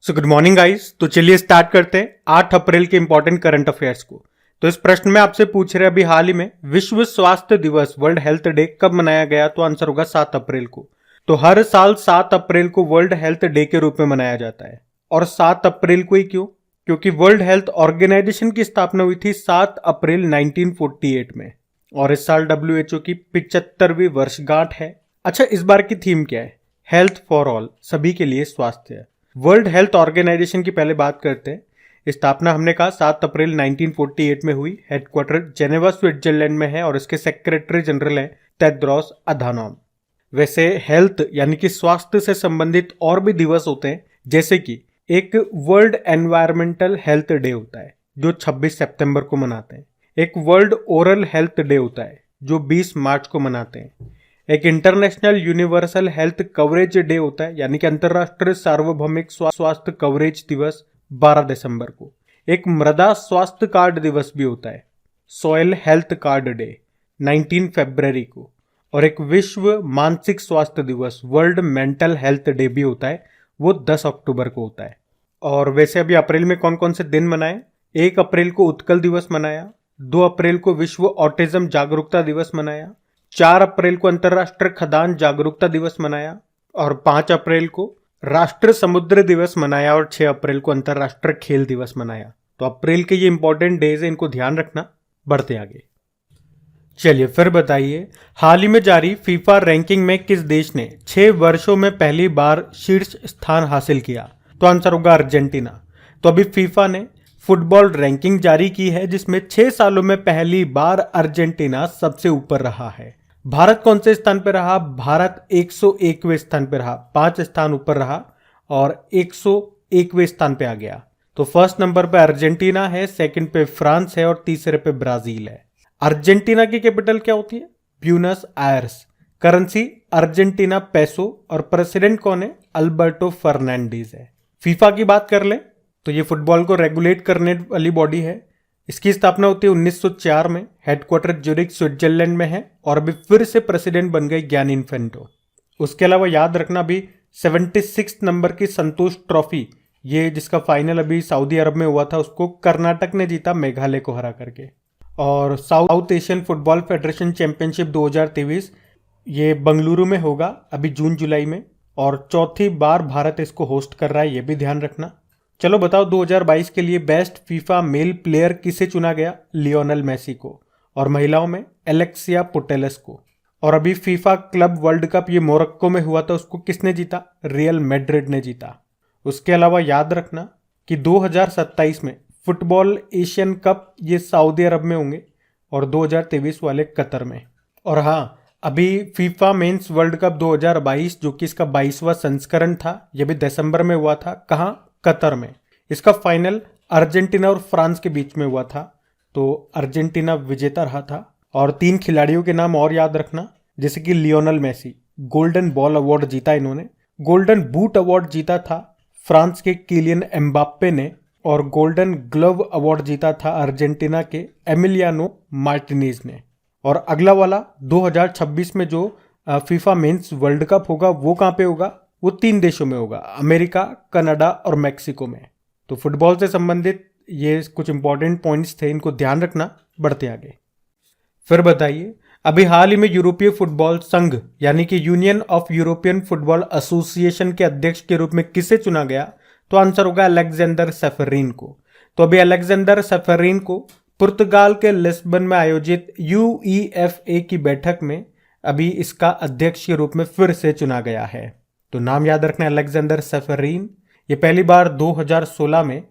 So good morning guys. तो चलिए start करते हैं 8 अप्रैल के इंपॉर्टेंट करंट अफेयर्स को। तो इस प्रश्न में आपसे पूछ रहे अभी हाल ही में विश्व स्वास्थ्य दिवस वर्ल्ड हेल्थ डे कब मनाया गया, तो आंसर होगा 7 अप्रैल को। तो हर साल 7 अप्रैल को वर्ल्ड हेल्थ डे के रूप में मनाया जाता है। और 7 अप्रैल को ही क्यों? क्योंकि वर्ल्ड हेल्थ ऑर्गेनाइजेशन की स्थापना हुई थी 7 अप्रैल 1948 में और इस साल WHO की 75वीं वर्षगांठ है। अच्छा, इस बार की थीम क्या है? हेल्थ फॉर ऑल, सभी के लिए स्वास्थ्य। वर्ल्ड हेल्थ ऑर्गेनाइजेशन की पहले बात करते हैं। स्थापना हमने कहा 7 अप्रैल 1948 में हुई। हेडक्वार्टर जेनेवा स्विट्जरलैंड में है और इसके सेक्रेटरी जनरल हैं टेड्रोस अधानोम। वैसे हेल्थ यानी कि स्वास्थ्य से संबंधित और भी दिवस होते हैं, जैसे कि एक वर्ल्ड एनवायरमेंटल हेल्थ डे होता है जो 26 सितंबर को मनाते हैं। एक वर्ल्ड ओरल हेल्थ डे होता है जो 20 मार्च को मनाते हैं। एक international universal health coverage day होता है यानी कि अंतरराष्ट्रीय सार्वभौमिक स्वास्थ्य कवरेज दिवस 12 दिसंबर को। एक मृदा स्वास्थ्य कार्ड दिवस भी होता है, सॉइल हेल्थ कार्ड डे, 19 फरवरी को। और एक विश्व मानसिक स्वास्थ्य दिवस वर्ल्ड मेंटल हेल्थ डे भी होता है, वो 10 अक्टूबर को होता है। और वैसे अभी अप्रैल में कौन कौन से दिन मनाए? 1 अप्रैल को उत्कल दिवस मनाया, 2 अप्रैल को विश्व ऑटिज्म जागरूकता दिवस मनाया, 4 अप्रैल को अंतर्राष्ट्रीय खदान जागरूकता दिवस मनाया और 5 अप्रैल को राष्ट्रीय समुद्र दिवस मनाया और 6 अप्रैल को अंतर्राष्ट्रीय खेल दिवस मनाया। तो अप्रैल के ये इंपॉर्टेंट डेज है, इनको ध्यान रखना। बढ़ते आगे, चलिए फिर बताइए, हाल ही में जारी फीफा रैंकिंग में किस देश ने 6 वर्षों में पहली बार शीर्ष स्थान हासिल किया? तो आंसर होगा अर्जेंटीना। तो अभी फीफा ने फुटबॉल रैंकिंग जारी की है जिसमें 6 सालों में पहली बार अर्जेंटीना सबसे ऊपर रहा है। भारत कौन से स्थान पर रहा? भारत 101वें स्थान पर रहा, 5 स्थान ऊपर रहा और 101वें स्थान पे आ गया। तो फर्स्ट नंबर पे अर्जेंटीना है, सेकंड पे फ्रांस है और तीसरे पे ब्राजील है। अर्जेंटीना की कैपिटल क्या होती है? Buenos Aires. Currency Argentina peso और प्रेसिडेंट कौन है? अल्बर्टो फर्नांडीज है। फीफा की बात कर ले तो ये फुटबॉल को रेगुलेट करने वाली बॉडी है। इसकी स्थापना होती है 1904 में। हेडक्वार्टर ज्यूरिख स्विट्जरलैंड में है और अभी फिर से प्रेसिडेंट बन गए गियानी इन्फेंटो। उसके अलावा याद रखना अभी 76 नंबर की संतोष ट्रॉफी, ये जिसका फाइनल अभी सऊदी अरब में हुआ था, उसको कर्नाटक ने जीता मेघालय को हरा करके। और south Asian football federation championship 2023 ये बंगलुरु में होगा अभी जून जुलाई में और चौथी बार भारत इसको होस्ट कर रहा है, ये भी ध्यान रखना। चलो बताओ 2022 के लिए बेस्ट फीफा मेल प्लेयर किसे चुना गया? लियोनेल मेसी को। और महिलाओं में एलेक्सिया पुटेलस को। और अभी फीफा क्लब वर्ल्ड कप ये मोरक्को में हुआ था, उसको किसने जीता? रियल मैड्रिड ने जीता। उसके अलावा याद रखना कि 2027 में फुटबॉल एशियन कप ये सऊदी अरब में होंगे और 2023 वाले कतर में। और हाँ, अभी फीफा मेंस वर्ल्ड कप 2022 जो कि इसका 22वां संस्करण था, ये भी दिसंबर में हुआ था। कहाँ? कतर में। इसका फाइनल अर्जेंटीना और फ्रांस के बीच में हुआ था, तो अर्जेंटीना विजेता रहा था। और 3 खिलाड़ियों के नाम और याद रखना, जैसे कि Lionel Messi, golden ball award जीता इन्होंने। गोल्डन बूट अवार्ड जीता था फ्रांस के किलियन एम्बाप्पे ने और गोल्डन ग्लव अवार्ड जीता था अर्जेंटीना के एमिलियानो मार्टिनेज ने। और अगला वाला 2026 में जो फीफा मेंस वर्ल्ड कप होगा वो कहाँ पे होगा? वो 3 देशों में होगा, अमेरिका, कनाडा और मैक्सिको में। तो फुटबॉल से संबंधित ये कुछ इंपॉर्टेंट पॉइंट्स थे, इनको ध्यान रखना। बढ़ते आगे, फिर बताइए, अभी हाल ही में यूरोपीय फुटबॉल संघ यानी कि union of European football association के अध्यक्ष के रूप में किसे चुना गया? तो आंसर होगा अलेक्जेंडर सेफरीन को। तो अभी अलेक्जेंडर सेफरीन को पुर्तगाल के लिस्बन में आयोजित UEFA की बैठक में अभी इसका अध्यक्ष के रूप में फिर से चुना गया है। तो नाम याद रखना है अलेक्जेंडर सेफरीन। ये पहली बार 2016 में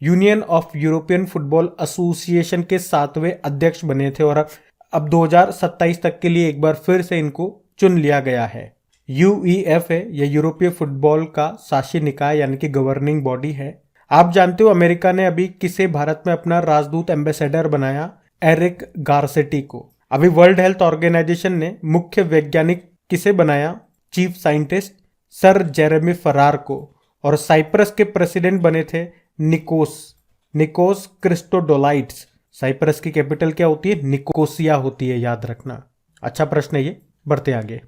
union of European football association के 7वें अध्यक्ष बने थे और अब 2027 तक के लिए एक बार फिर से इनको चुन लिया गया है। UEFA ये यूरोपीय फुटबॉल का शासी निकाय यानी कि गवर्निंग बॉडी है। आप जानते हो अमेरिका ने अभी किसे भारत में अपना राजदूत एम्बेसडर बनाया? एरिक गारसेटी को। अभी वर्ल्ड हेल्थ ऑर्गेनाइजेशन ने मुख्य वैज्ञानिक किसे बनाया? चीफ साइंटिस्ट सर जेरेमी फरार को। और साइप्रस के प्रेसिडेंट बने थे निकोस क्रिस्टोडोलाइट्स। साइप्रस की कैपिटल क्या होती है? निकोसिया होती है, याद रखना। अच्छा प्रश्न है ये। बढ़ते आगे,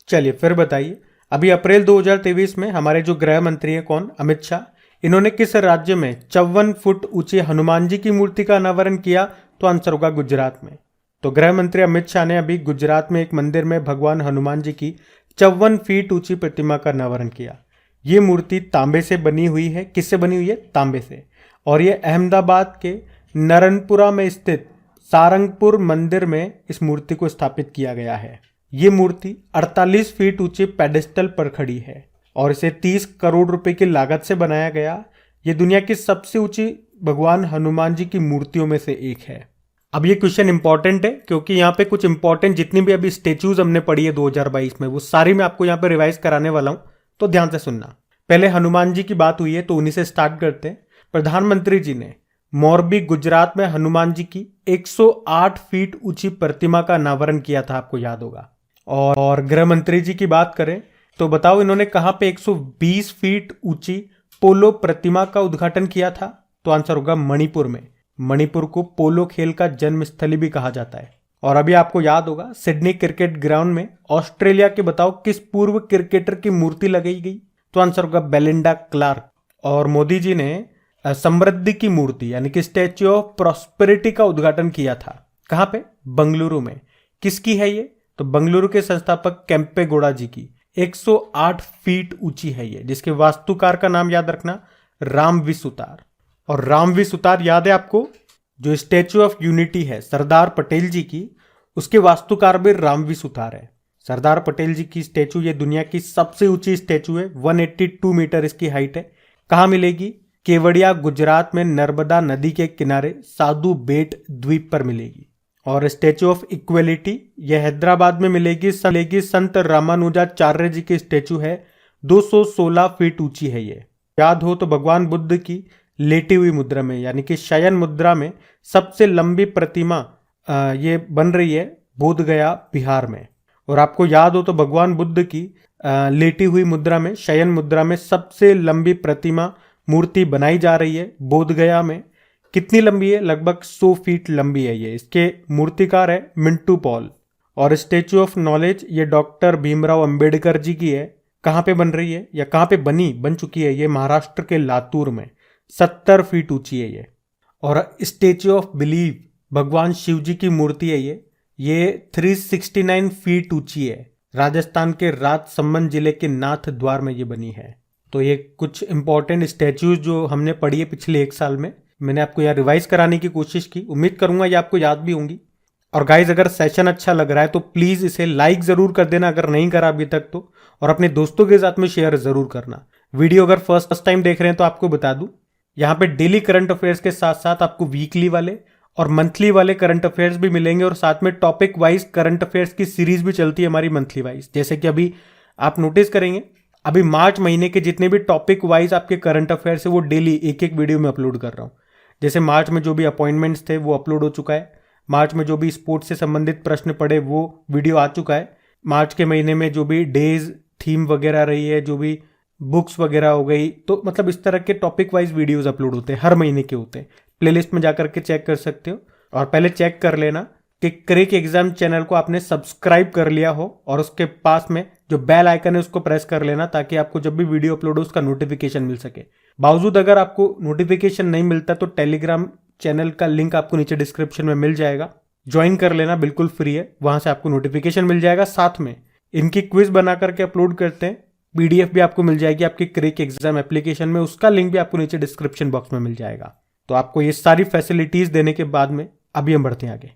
चलिए फिर बताइए, अभी अप्रैल 2023 में हमारे जो गृह मंत्री हैं कौन, अमित शाह, इन्होंने किस राज्य में 54 फुट ऊंची हनुमान जी की मूर्ति का अनावरण किया? तो आंसर होगा गुजरात में। तो गृह मंत्री अमित शाह ने अभी गुजरात में एक मंदिर में भगवान हनुमान जी की 54 फीट ऊंची प्रतिमा का अनावरण किया। ये मूर्ति तांबे से बनी हुई है। किससे बनी हुई है? तांबे से। और ये अहमदाबाद के नरनपुरा में स्थित सारंगपुर मंदिर में इस मूर्ति को स्थापित किया गया है। ये मूर्ति 48 फीट ऊंचे पेडेस्टल पर खड़ी है और इसे 30 करोड़ रुपए की लागत से बनाया गया। ये दुनिया की सबसे ऊंची भगवान हनुमान जी की मूर्तियों में से एक है। अब ये क्वेश्चन इंपॉर्टेंट है क्योंकि यहाँ पे कुछ इंपॉर्टेंट जितनी भी अभी स्टेच्यूज हमने पढ़ी है 2022 में, वो सारी मैं आपको यहाँ पे रिवाइज कराने वाला हूँ, तो ध्यान से सुनना। पहले हनुमान जी की बात हुई है तो उन्हीं से स्टार्ट करते हैं। प्रधानमंत्री जी ने मोरबी गुजरात में हनुमान जी की 108 फीट ऊंची प्रतिमा का अनावरण किया था, आपको याद होगा। और गृह मंत्री जी की बात करें तो बताओ इन्होंने कहां पे 120 फीट ऊंची पोलो प्रतिमा का उद्घाटन किया था? तो आंसर होगा मणिपुर में। मणिपुर को पोलो खेल का जन्मस्थली भी कहा जाता है। और अभी आपको याद होगा सिडनी क्रिकेट ग्राउंड में ऑस्ट्रेलिया के बताओ किस पूर्व क्रिकेटर की मूर्ति लगाई गई? तो आंसर होगा बेलिंडा क्लार्क। और मोदी जी ने समृद्धि की मूर्ति यानी कि स्टैच्यू ऑफ प्रॉस्पेरिटी का उद्घाटन किया था। कहां पे? बंगलुरु में। किसकी है ये? तो बंगलुरु के संस्थापक केम्पे गौड़ा जी की 108 फीट ऊंची है ये, जिसके वास्तुकार का नाम याद रखना, रामवी सुतार। और रामवी सुतार याद है आपको? जो स्टैच्यू ऑफ यूनिटी है सरदार पटेल जी की, उसके वास्तुकार भी रामवी सुतार है। सरदार पटेल जी की स्टैच्यू ये दुनिया की सबसे ऊंची स्टैच्यू है, 182 मीटर इसकी हाइट है। कहां मिलेगी? केवड़िया गुजरात में नर्मदा नदी के किनारे साधु बेट द्वीप पर मिलेगी। और स्टैच्यू ऑफ इक्वेलिटी यह हैदराबाद में मिलेगी संत रामानुजाचार्य जी की स्टैच्यू है, 216 फीट ऊंची है ये। याद हो तो भगवान बुद्ध की लेटी हुई मुद्रा में यानी कि शयन मुद्रा में सबसे लंबी प्रतिमा ये बन रही है बोध गया बिहार में। और आपको याद हो तो भगवान बुद्ध की लेटी हुई मुद्रा में शयन मुद्रा में सबसे लंबी प्रतिमा मूर्ति बनाई जा रही है बोध गया में। कितनी लंबी है? लगभग 100 फीट लंबी है ये। इसके मूर्तिकार है मिंटू पॉल। और स्टैच्यू ऑफ नॉलेज ये डॉक्टर भीमराव अंबेडकर जी की है। कहाँ पे बन रही है या कहाँ पे बन चुकी है? ये महाराष्ट्र के लातूर में 70 फीट ऊंची है ये। और स्टैच्यू ऑफ बिलीव भगवान शिव जी की मूर्ति है ये 369 फीट ऊंची है। राजस्थान के राजसमंद जिले के नाथ द्वार में ये बनी है। तो ये कुछ इंपॉर्टेंट स्टैच्यूज जो हमने पढ़ी है पिछले एक साल में, मैंने आपको यहाँ रिवाइज कराने की कोशिश की। उम्मीद करूंगा ये आपको याद भी होंगी। और गाइज अगर सेशन अच्छा लग रहा है तो प्लीज इसे लाइक जरूर कर देना अगर नहीं करा अभी तक तो, और अपने दोस्तों के साथ में शेयर जरूर करना। वीडियो अगर फर्स्ट टाइम देख रहे हैं तो आपको बता दूं, यहाँ पे डेली करंट अफेयर्स के साथ साथ आपको वीकली वाले और मंथली वाले करंट अफेयर्स भी मिलेंगे। और साथ में टॉपिक वाइज करंट अफेयर्स की सीरीज भी चलती है हमारी मंथली वाइज। जैसे कि अभी आप नोटिस करेंगे अभी मार्च महीने के जितने भी टॉपिक वाइज आपके करंट अफेयर्स है वो डेली एक एक वीडियो में अपलोड कर रहा हूँ। जैसे मार्च में जो भी अपॉइंटमेंट्स थे वो अपलोड हो चुका है। मार्च में जो भी स्पोर्ट्स से संबंधित प्रश्न पड़े वो वीडियो आ चुका है। मार्च के महीने में जो भी डेज थीम वगैरह रही है, जो भी बुक्स वगैरह हो गई, तो मतलब इस तरह के टॉपिक वाइज वीडियोस अपलोड होते हैं, हर महीने के होते हैं। प्लेलिस्ट में जाकर के चेक कर सकते हो। और पहले चेक कर लेना कि क्रिक एग्जाम चैनल को आपने सब्सक्राइब कर लिया हो और उसके पास में जो बेल आइकन है उसको प्रेस कर लेना, ताकि आपको जब भी वीडियो अपलोड हो उसका नोटिफिकेशन मिल सके। बावजूद अगर आपको नोटिफिकेशन नहीं मिलता तो टेलीग्राम चैनल का लिंक आपको नीचे डिस्क्रिप्शन में मिल जाएगा, ज्वाइन कर लेना, बिल्कुल फ्री है, वहां से आपको नोटिफिकेशन मिल जाएगा। साथ में इनकी क्विज बना करके अपलोड करते हैं, पीडीएफ भी आपको मिल जाएगी आपकी क्रिक एग्जाम एप्लीकेशन में, उसका लिंक भी आपको नीचे डिस्क्रिप्शन बॉक्स में मिल जाएगा। तो आपको ये सारी फैसिलिटीज देने के बाद में अभी हम बढ़ते हैं आगे।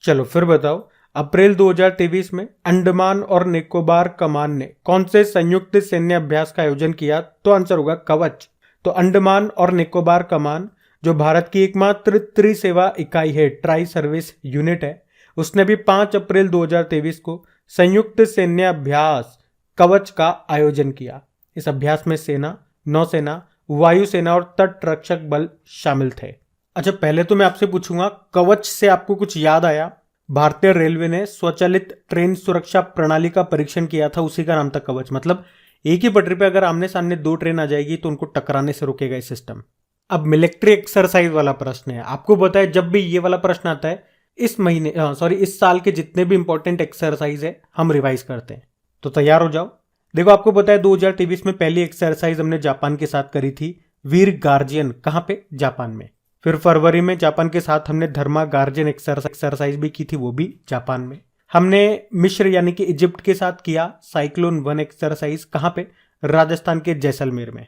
चलो फिर बताओ, अप्रैल 2023 में अंडमान और निकोबार कमान ने कौन से संयुक्त सैन्य अभ्यास का आयोजन किया? तो आंसर होगा कवच। तो अंडमान और निकोबार कमान जो भारत की एकमात्र त्रिसेवा इकाई है, ट्राई सर्विस यूनिट है, उसने भी 5 अप्रैल 2023 को संयुक्त सैन्य अभ्यास कवच का आयोजन किया। इस अभ्यास में सेना, नौसेना, वायुसेना और तट रक्षक बल शामिल थे। अच्छा, पहले तो मैं आपसे पूछूंगा, कवच से आपको कुछ याद आया? भारतीय रेलवे ने स्वचालित ट्रेन सुरक्षा प्रणाली का परीक्षण किया था, उसी का नाम था कवच। मतलब एक ही पटरी पे अगर आमने सामने 2 ट्रेन आ जाएगी तो उनको टकराने से रोकेगा ये सिस्टम। अब मिलिट्री एक्सरसाइज वाला प्रश्न है, आपको पता है जब भी ये वाला प्रश्न आता है इस साल के जितने भी इंपॉर्टेंट एक्सरसाइज है हम रिवाइज करते हैं। तो तैयार हो जाओ। देखो आपको पता है 2023 में पहली एक्सरसाइज हमने जापान के साथ करी थी, वीर गार्जियन, कहाँ पे, जापान में। फिर फरवरी में जापान के साथ हमने धर्मा गार्जियन एक्सरसाइज भी की थी, वो भी जापान में। हमने मिस्र यानी कि इजिप्ट के साथ किया साइक्लोन 1 एक्सरसाइज, कहाँ पे, राजस्थान के जैसलमेर में।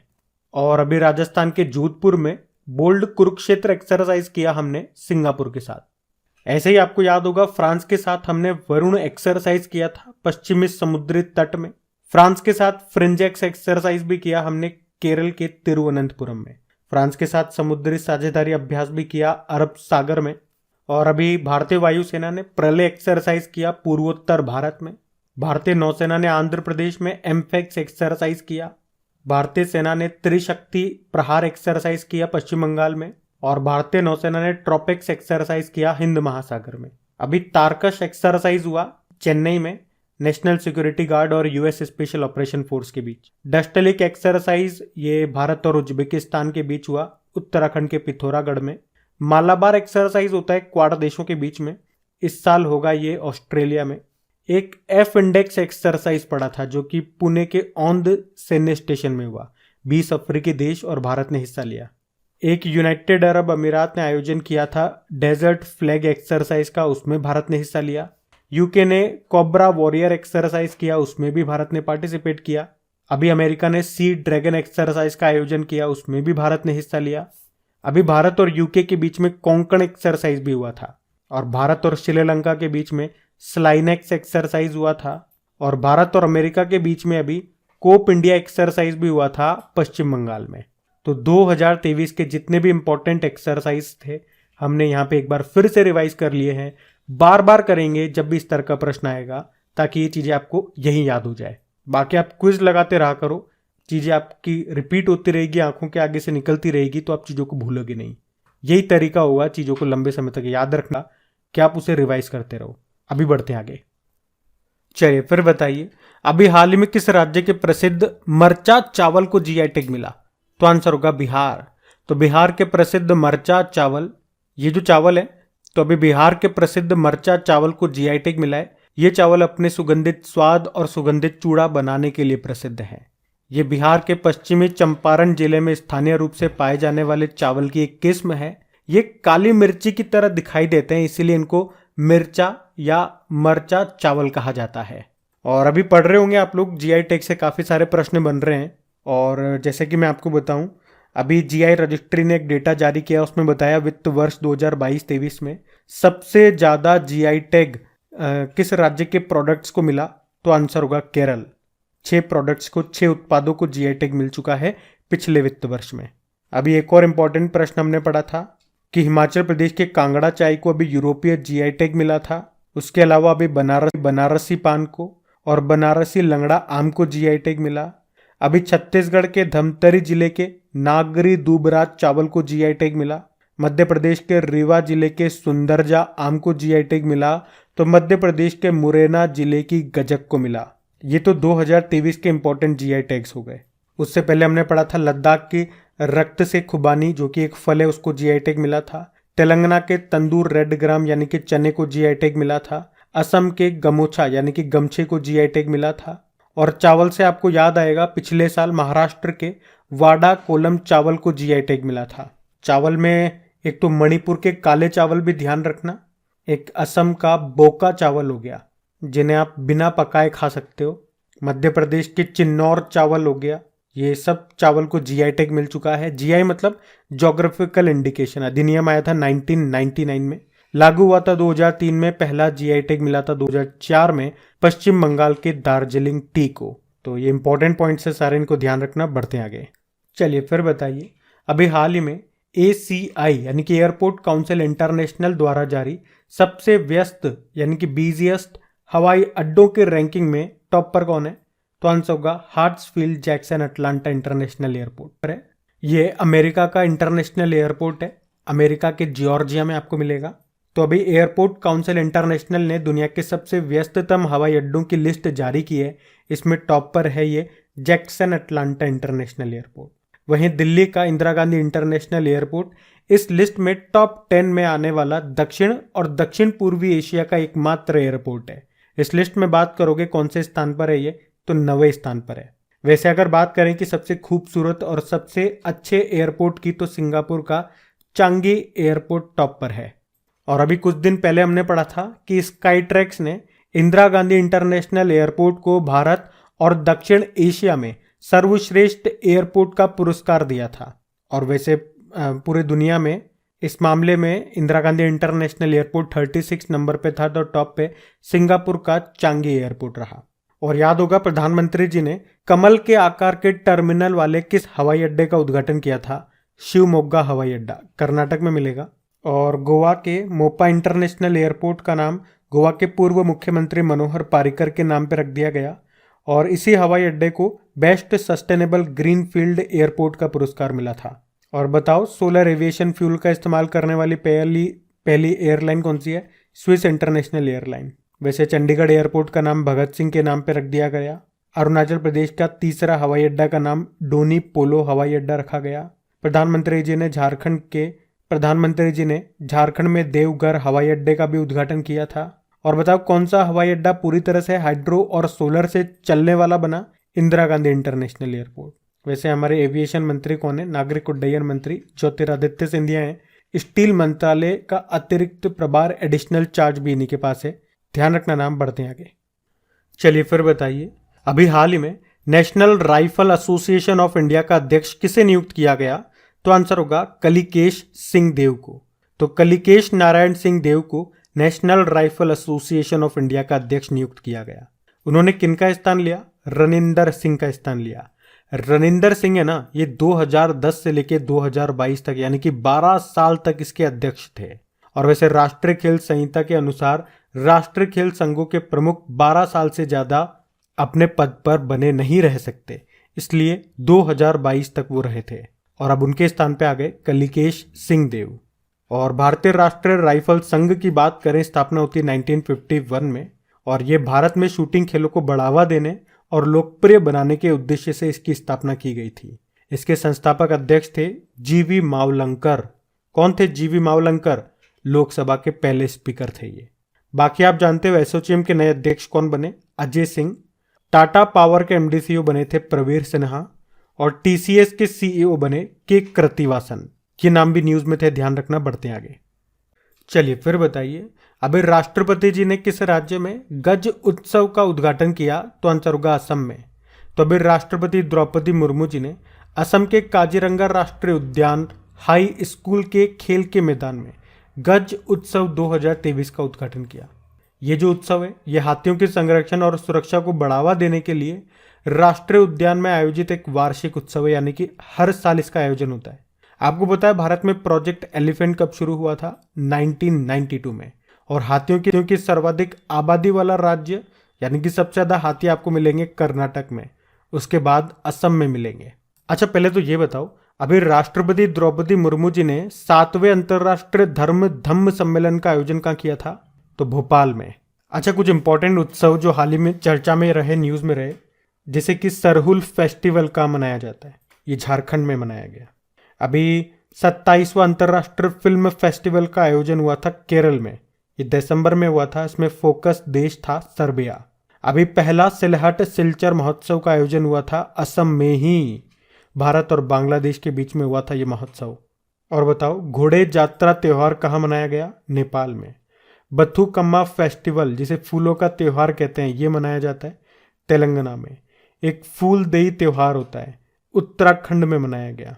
और अभी राजस्थान के जोधपुर में बोल्ड कुरुक्षेत्र एक्सरसाइज किया हमने सिंगापुर के साथ। ऐसे ही आपको याद होगा फ्रांस के साथ हमने वरुण एक्सरसाइज किया था पश्चिमी समुद्री तट में। फ्रांस के साथ फ्रिंजेक्स एक्सरसाइज भी किया हमने केरल के तिरुवनंतपुरम में। फ्रांस के साथ समुद्री साझेदारी अभ्यास भी किया अरब सागर में। और अभी भारतीय वायुसेना ने प्रलय एक्सरसाइज किया पूर्वोत्तर भारत में। भारतीय नौसेना ने आंध्र प्रदेश में एम्फेक्स एक्सरसाइज किया। भारतीय सेना ने त्रिशक्ति प्रहार एक्सरसाइज किया पश्चिम बंगाल में। और भारतीय नौसेना ने ट्रोपेक्स एक्सरसाइज किया हिंद महासागर में। अभी तारकश एक्सरसाइज हुआ चेन्नई में, नेशनल सिक्योरिटी गार्ड और यूएस स्पेशल ऑपरेशन फोर्स के बीच। डस्टलिक एक्सरसाइज ये भारत और उज्बेकिस्तान के बीच हुआ उत्तराखंड के पिथौरागढ़ में। मालाबार एक्सरसाइज होता है क्वाड देशों के बीच में, इस साल होगा ये ऑस्ट्रेलिया में। एक एफ इंडेक्स एक्सरसाइज पड़ा था जो कि पुणे के औंध सैन्य स्टेशन में हुआ। 20 अफ्रीकी देश और भारत ने हिस्सा लिया। एक यूनाइटेड अरब अमीरात ने आयोजन किया था डेजर्ट फ्लैग एक्सरसाइज का, उसमें भारत ने हिस्सा लिया। यूके ने कोब्रा वॉरियर एक्सरसाइज किया, उसमें भी भारत ने पार्टिसिपेट किया। अभी अमेरिका ने सी ड्रैगन एक्सरसाइज का आयोजन किया, उसमें भी भारत ने हिस्सा लिया। अभी भारत और यूके के बीच में कोंकण एक्सरसाइज भी हुआ था। और भारत और श्रीलंका के बीच में स्लाइनेक्स एक्सरसाइज हुआ था। और भारत और अमेरिका के बीच में अभी कोप इंडिया एक्सरसाइज भी हुआ था पश्चिम बंगाल में। तो 2023 के जितने भी इंपॉर्टेंट एक्सरसाइज थे हमने यहाँ पे एक बार फिर से रिवाइज कर लिए हैं। बार बार करेंगे जब भी इस तरह का प्रश्न आएगा, ताकि ये चीजें आपको यही याद हो जाए। बाकी आप क्विज लगाते रहा करो, चीजें आपकी रिपीट होती रहेगी, आंखों के आगे से निकलती रहेगी, तो आप चीजों को भूलोगे नहीं। यही तरीका होगा चीजों को लंबे समय तक याद रखना कि आप उसे रिवाइज करते रहो। अभी बढ़ते हैं आगे। चलिए फिर बताइए, अभी हाल ही में किस राज्य के प्रसिद्ध मरचा चावल को जीआई टैग मिला? तो आंसर होगा बिहार। तो बिहार के प्रसिद्ध मरचा चावल, ये जो चावल है, तो अभी बिहार के प्रसिद्ध मरचा चावल को जीआई टैग मिला है। ये चावल अपने सुगंधित स्वाद और सुगंधित चूड़ा बनाने के लिए प्रसिद्ध है। ये बिहार के पश्चिमी चंपारण जिले में स्थानीय रूप से पाए जाने वाले चावल की एक किस्म है। ये काली मिर्ची की तरह दिखाई देते हैं, इसीलिए इनको मिर्चा या मरचा चावल कहा जाता है। और अभी पढ़ रहे होंगे आप लोग, जीआई टैग से काफी सारे प्रश्न बन रहे हैं। और जैसे कि मैं आपको बताऊं, अभी जीआई रजिस्ट्री ने एक डेटा जारी किया, उसमें बताया वित्त वर्ष 2022-23 में सबसे ज्यादा जीआई टैग किस राज्य के प्रोडक्ट्स को मिला? तो आंसर होगा केरल। 6 प्रोडक्ट्स को, 6 उत्पादों को जीआई टैग मिल चुका है पिछले वित्त वर्ष में। अभी एक और इंपॉर्टेंट प्रश्न हमने पढ़ा था कि हिमाचल प्रदेश के कांगड़ा चाय को अभी यूरोपीय जीआई टैग मिला था। उसके अलावा अभी बनारसी पान को और बनारसी लंगड़ा आम को जीआई टैग मिला। अभी छत्तीसगढ़ के धमतरी जिले के नागरी दूबराज चावल को जीआई टैग मिला। मध्य प्रदेश के रीवा जिले के सुंदरजा आम को जीआई टैग मिला। तो मध्य प्रदेश के मुरैना जिले की गजक को मिला। ये तो 2023 के इंपॉर्टेंट जीआई टैग्स हो गए। उससे पहले हमने पढ़ा था लद्दाख की रक्त से खुबानी, जो कि एक फल है, उसको जीआई टैग मिला था। तेलंगाना के तंदूर रेड ग्राम यानी कि चने को जीआई टैग मिला था। असम के गमोछा यानी कि गमछे को जीआई टैग मिला था। और चावल से आपको याद आएगा, पिछले साल महाराष्ट्र के वाडा कोलम चावल को जीआई टैग मिला था। चावल में एक तो मणिपुर के काले चावल भी ध्यान रखना, एक असम का बोका चावल हो गया जिन्हें आप बिना पकाए खा सकते हो, मध्य प्रदेश के चिन्नौर चावल हो गया। ये सब चावल को जीआई टैग मिल चुका है। जीआई मतलब ज्योग्राफिकल इंडिकेशन। अधिनियम आया था 1999 में, लागू हुआ था 2003 में, पहला जीआई टैग मिला था 2004 में पश्चिम बंगाल के दार्जिलिंग टी को। तो ये इंपॉर्टेंट पॉइंट्स है सारे, इनको ध्यान रखना। बढ़ते हैं आगे। चलिए फिर बताइए, अभी हाल ही में ACI यानी कि एयरपोर्ट काउंसिल इंटरनेशनल द्वारा जारी सबसे व्यस्त यानी कि बिजिएस्ट हवाई अड्डों के रैंकिंग में टॉप पर कौन है? तो आंसर होगा हार्ट्सफील्ड जैक्सन अटलांटा इंटरनेशनल एयरपोर्ट पर है। ये अमेरिका का इंटरनेशनल एयरपोर्ट है, अमेरिका के जॉर्जिया में आपको मिलेगा। तो अभी एयरपोर्ट काउंसिल इंटरनेशनल ने दुनिया के सबसे व्यस्ततम हवाई अड्डों की लिस्ट जारी की है। इसमें टॉप पर है ये जैक्सन अटलांटा इंटरनेशनल एयरपोर्ट। वहीं दिल्ली का इंदिरा गांधी इंटरनेशनल एयरपोर्ट इस लिस्ट में टॉप 10 में आने वाला दक्षिण और दक्षिण पूर्वी एशिया का एकमात्र एयरपोर्ट है। इस लिस्ट में बात करोगे कौन से स्थान पर है ये, तो 9वें स्थान पर है। वैसे अगर बात करें कि सबसे खूबसूरत और सबसे अच्छे एयरपोर्ट की, तो सिंगापुर का चांगी एयरपोर्ट टॉप पर है। और अभी कुछ दिन पहले हमने पढ़ा था कि स्काई ट्रैक्स ने इंदिरा गांधी इंटरनेशनल एयरपोर्ट को भारत और दक्षिण एशिया में सर्वश्रेष्ठ एयरपोर्ट का पुरस्कार दिया था। और वैसे पूरे दुनिया में इस मामले में Indira Gandhi international airport 36 number पे था, तो टॉप पे सिंगापुर का चांगी एयरपोर्ट रहा। और याद होगा प्रधानमंत्री जी ने कमल के आकार के टर्मिनल वाले किस हवाई अड्डे का उद्घाटन किया था? शिवमोग्गा हवाई अड्डा, कर्नाटक में मिलेगा। और गोवा के मोपा इंटरनेशनल एयरपोर्ट का नाम गोवा के पूर्व मुख्यमंत्री मनोहर पारिकर के नाम पर रख दिया गया। और इसी हवाई अड्डे को बेस्ट सस्टेनेबल ग्रीनफील्ड एयरपोर्ट का पुरस्कार मिला था। और बताओ, सोलर एविएशन फ्यूल का इस्तेमाल करने वाली पहली एयरलाइन कौन सी है? Swiss international airline. वैसे चंडीगढ़ एयरपोर्ट का नाम भगत सिंह के नाम पर रख दिया गया। अरुणाचल प्रदेश का तीसरा हवाई अड्डा का नाम डोनी पोलो हवाई अड्डा रखा गया। प्रधानमंत्री जी ने झारखंड में देवघर हवाई अड्डे का भी उद्घाटन किया था। और बताओ, कौन सा हवाई अड्डा पूरी तरह से हाइड्रो और सोलर से चलने वाला बना? Indira Gandhi international airport. वैसे हमारे एविएशन मंत्री कौन है? नागरिक उड्डयन मंत्री ज्योतिरादित्य सिंधिया हैं। स्टील मंत्रालय का अतिरिक्त प्रभार एडिशनल चार्ज भी इन्हीं के पास है। ध्यान रखना, नाम बढ़ते हैं आगे। चलिए फिर बताइए, अभी हाल ही में national rifle association of India का अध्यक्ष किसे नियुक्त किया गया? तो आंसर होगा कलिकेश सिंह देव को। तो कलिकेश नारायण सिंह देव को national rifle association of India का अध्यक्ष नियुक्त किया गया। उन्होंने किनका स्थान लिया? रनिंदर सिंह का स्थान लिया। रनिंदर सिंह है ना, ये 2010 से लेके 2022 तक यानी कि 12 साल तक इसके अध्यक्ष थे। और वैसे राष्ट्रीय खेल संहिता के अनुसार राष्ट्रीय खेल संघों के प्रमुख 12 साल से ज्यादा अपने पद पर बने नहीं रह सकते, इसलिए 2022 तक वो रहे थे। और अब उनके स्थान पे आ गए कलिकेश सिंह देव। और भारतीय राष्ट्रीय राइफल संघ की बात करें, स्थापना होती है 1951 में। और ये भारत में शूटिंग खेलों को बढ़ावा देने और लोकप्रिय बनाने के उद्देश्य से इसकी स्थापना की गई थी। इसके संस्थापक अध्यक्ष थे जीवी मावलंकर। कौन थे जीवी मावलंकर? लोकसभा के पहले स्पीकर थे ये। बाकी आप जानते हो एसोचैम के नए अध्यक्ष कौन बने? अजय सिंह। टाटा पावर के एमडी बने थे प्रवीर सिन्हा। और टीसीएस के सीईओ बने के कृतिवासन। ये नाम भी न्यूज में थे, ध्यान रखना। बढ़ते हैं आगे। चलिए फिर बताइए, अभी राष्ट्रपति जी ने किस राज्य में गज उत्सव का उद्घाटन किया? तो आंसर होगा असम में। तो अभी राष्ट्रपति द्रौपदी मुर्मू जी ने असम के काजीरंगा राष्ट्रीय उद्यान हाई स्कूल के खेल के मैदान में गज उत्सव 2023 का उद्घाटन किया। ये जो उत्सव है, ये हाथियों के संरक्षण और सुरक्षा को बढ़ावा देने के लिए राष्ट्रीय उद्यान में आयोजित एक वार्षिक उत्सव है, यानी कि हर साल इसका आयोजन होता है। आपको पता है भारत में प्रोजेक्ट एलिफेंट कब शुरू हुआ था? 1992 में। और हाथियों की सर्वाधिक आबादी वाला राज्य यानी कि सबसे ज्यादा हाथी आपको मिलेंगे कर्नाटक में, उसके बाद असम में मिलेंगे। अच्छा, पहले तो ये बताओ, अभी राष्ट्रपति द्रौपदी मुर्मू जी ने 7वें अंतर्राष्ट्रीय धम्म सम्मेलन का आयोजन कहाँ किया था? तो भोपाल में। अच्छा, कुछ इंपॉर्टेंट उत्सव जो हाल ही में चर्चा में रहे, न्यूज में रहे, जैसे कि सरहुल फेस्टिवल का मनाया जाता है, ये झारखंड में मनाया गया। अभी 27वां अंतर्राष्ट्रीय फिल्म फेस्टिवल का आयोजन हुआ था केरल में, ये दिसंबर में हुआ था। इसमें फोकस देश था सर्बिया। अभी पहला सिलहट सिलचर महोत्सव का आयोजन हुआ था असम में ही। भारत और बांग्लादेश के बीच में हुआ था ये महोत्सव। और बताओ, घोड़े जात्रा त्योहार कहाँ मनाया गया? नेपाल में। बथुकम्मा फेस्टिवल, जिसे फूलों का त्योहार कहते हैं, ये मनाया जाता है तेलंगाना में। एक फूलदेई त्योहार होता है, उत्तराखंड में मनाया गया।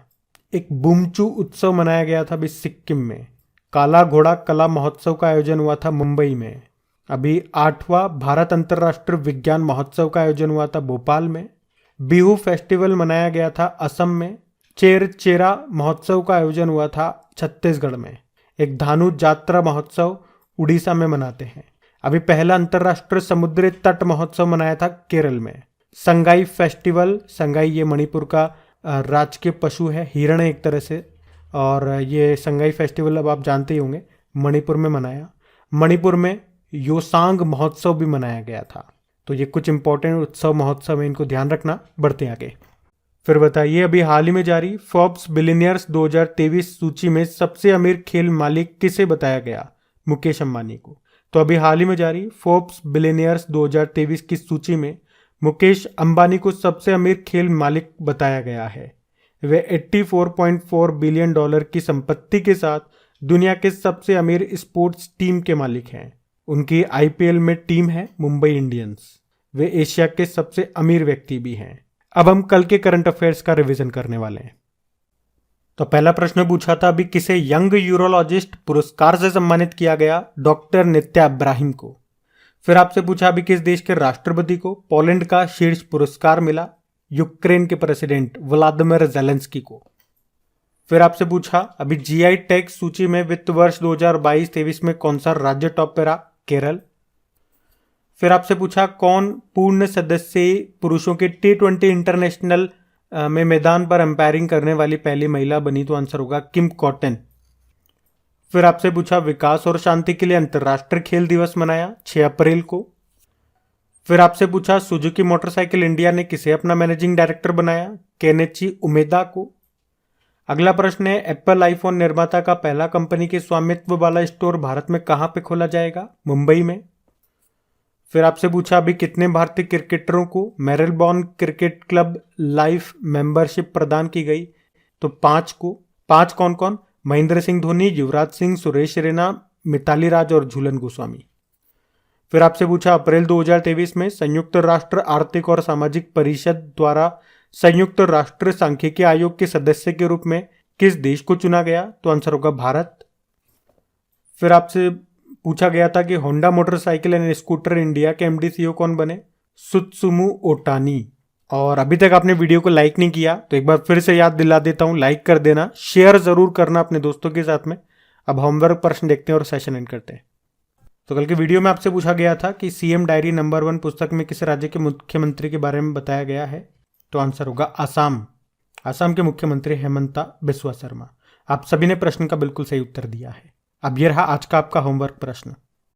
एक बुमचू उत्सव मनाया गया था अभी सिक्किम में। काला घोड़ा कला महोत्सव का आयोजन हुआ था मुंबई में। अभी 8वां भारत अंतर्राष्ट्रीय विज्ञान महोत्सव का आयोजन हुआ था भोपाल में। बिहू फेस्टिवल मनाया गया था असम में। चेरा महोत्सव का आयोजन हुआ था छत्तीसगढ़ में। एक धानु जात्रा महोत्सव उड़ीसा में मनाते हैं। अभी पहला अंतर्राष्ट्रीय समुद्री तट महोत्सव मनाया था केरल में। संगाई फेस्टिवल, संगाई ये मणिपुर का राजकीय पशु है, हिरण है एक तरह से। और ये संगाई फेस्टिवल अब आप जानते ही होंगे, मणिपुर में मनाया। मणिपुर में योसांग महोत्सव भी मनाया गया था। तो ये कुछ इंपॉर्टेंट उत्सव महोत्सव है, इनको ध्यान रखना। बढ़ते हैं आगे। फिर बताइए, अभी हाल ही में जारी फोर्ब्स बिलियनियर्स 2023 सूची में सबसे अमीर खेल मालिक किसे बताया गया? मुकेश अंबानी को। तो अभी हाल ही में जारी फोर्ब्स बिलियनियर्स 2023 की सूची में मुकेश अंबानी को सबसे अमीर खेल मालिक बताया गया है। वे 84.4 बिलियन डॉलर की संपत्ति के साथ दुनिया के सबसे अमीर स्पोर्ट्स टीम के मालिक हैं। उनकी आईपीएल में टीम है मुंबई इंडियंस। वे एशिया के सबसे अमीर व्यक्ति भी हैं। अब हम कल के करंट अफेयर्स का रिवीजन करने वाले हैं। तो पहला प्रश्न पूछा था अभी किसे यंग यूरोलॉजिस्ट पुरस्कार से सम्मानित किया गया? डॉक्टर नित्या इब्राहिम को। फिर आपसे पूछा अभी किस देश के राष्ट्रपति को पोलैंड का शीर्ष पुरस्कार मिला? यूक्रेन के प्रेसिडेंट व्लादिमीर ज़ेलेंस्की को। फिर आपसे पूछा अभी जीआई टैग सूची में वित्त वर्ष 2022-23 में कौन सा राज्य टॉप पे रहा? केरल। फिर आपसे पूछा कौन पूर्ण सदस्य पुरुषों के T20 इंटरनेशनल में मैदान पर अंपायरिंग करने वाली पहली महिला बनी? तो आंसर होगा किम कॉटन। फिर आपसे पूछा विकास और शांति के लिए अंतर्राष्ट्रीय खेल दिवस मनाया 6 अप्रैल को। फिर आपसे पूछा सुजुकी मोटरसाइकिल इंडिया ने किसे अपना मैनेजिंग डायरेक्टर बनाया? केनेची उमेदा को। अगला प्रश्न है एप्पल आईफोन निर्माता का पहला कंपनी के स्वामित्व वाला स्टोर भारत में कहां पे खोला जाएगा? मुंबई में। फिर आपसे पूछा अभी कितने भारतीय क्रिकेटरों को Melbourne cricket club life membership प्रदान की गई? तो 5 को। 5 कौन कौन? महेंद्र सिंह धोनी, युवराज सिंह, सुरेश रैना, मिताली राज और झूलन गोस्वामी। फिर आपसे पूछा अप्रैल 2023 में संयुक्त राष्ट्र आर्थिक और सामाजिक परिषद द्वारा संयुक्त राष्ट्र सांख्यिकी आयोग के सदस्य के रूप में किस देश को चुना गया? तो आंसर होगा भारत। फिर आपसे पूछा गया था कि Honda motorcycle and scooter India के एमडी सीईओ कौन बने? सुत्सुमु ओटानी। और अभी तक आपने वीडियो को लाइक नहीं किया तो एक बार फिर से याद दिला देता हूं, लाइक कर देना, शेयर जरूर करना अपने दोस्तों के साथ में। अब होमवर्क प्रश्न देखते हैं और सेशन एंड करते हैं। तो कल के वीडियो में आपसे पूछा गया था कि सीएम डायरी नंबर 1 पुस्तक में किस राज्य के मुख्यमंत्री के बारे में बताया गया है? तो आंसर होगा आसाम। आसाम के मुख्यमंत्री हेमंता बिस्वा शर्मा। आप सभी ने प्रश्न का बिल्कुल सही उत्तर दिया है। अब यह रहा आज का आपका होमवर्क प्रश्न।